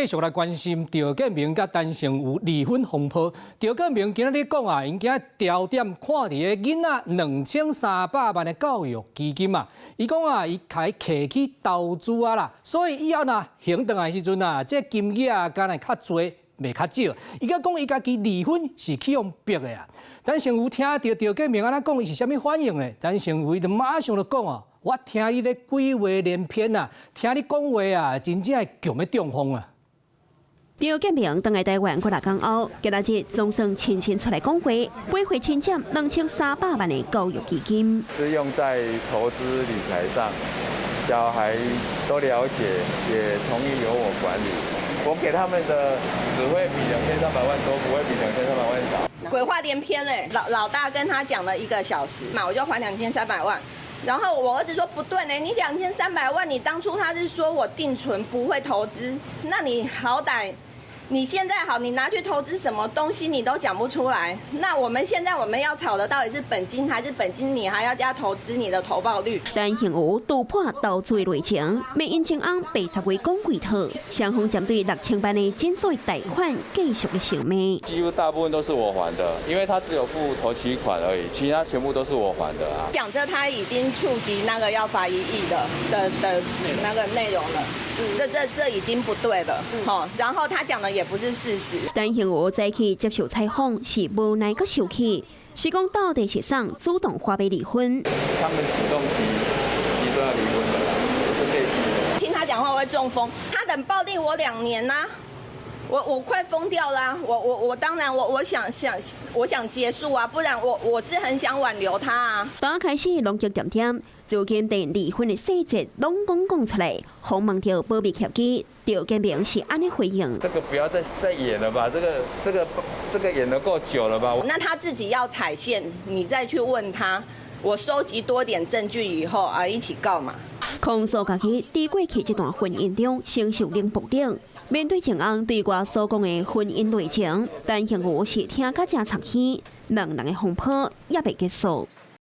繼續來關心趙建明甲陳成瑜離婚風波。趙建明今日講啊，因今焦點看佇個囡仔2300萬的教育基金啊，伊講啊，伊開摕去投資啊啦，所以以後呢，行動的時陣啊，這金額啊，敢來較濟，袂較少。伊甲講伊家己離婚是去用逼的啊。陳成瑜聽到趙建明安尼講，伊是啥物反應呢？陳成瑜就馬上就講啊，我聽你咧鬼話連篇啊，聽你講話啊，真正係強要中風啊。趙建明登來台灣過6天後，今仔日總算親身出來講話，歸回侵佔2300萬的教育基金，是用在投資理財上，小孩都了解，也同意由我管理。我給他們的只會比2300萬多，不會比2300萬少。鬼話連篇嘞，老大跟他講了1個小時嘛，我就還2300萬。然後我兒子說不對呢，你2300萬，你當初他是說我定存不會投資，那你好歹。你現在好，你拿去投資什麼東西你都講不出來。那我們現在要炒的到底是本金還是本金？你還要加投資你的投報率。陳成瑜突破投資的內情，沒因前翁被查為講幾套，雙方針對6000萬的增稅貸款繼續的償罵。幾乎大部分都是我還的，因為他只有付頭期款而已，其他全部都是我還的啊。講這他已經觸及那個要罰1億的那個內容了，這已經不對了。好，然後他講的也不是事實。陳成瑜早起接受採訪是無奈閣生氣，是講到底是誰主動發表離婚？他們主動提出要離婚的啦，不是被逼的。聽他講話我會中風，他等抱定我2年吶、啊，我快瘋掉啦、啊！我當然我想結束啊，不然我是很想挽留他啊。剛開始龍劇點，趙建明離婚的細節攏講出來，訪問到保密協議，趙建明是安尼回應：這個不要再演了吧，這個演得夠久了吧？那他自己要踩線，你再去問他。我收集多點證據以後啊，一起告嘛。控訴家己在過去這段婚姻中承受冷暴力，面對前翁對我所講的婚姻內情，陳成瑜是聽甲真插耳，兩人的風波也未結束。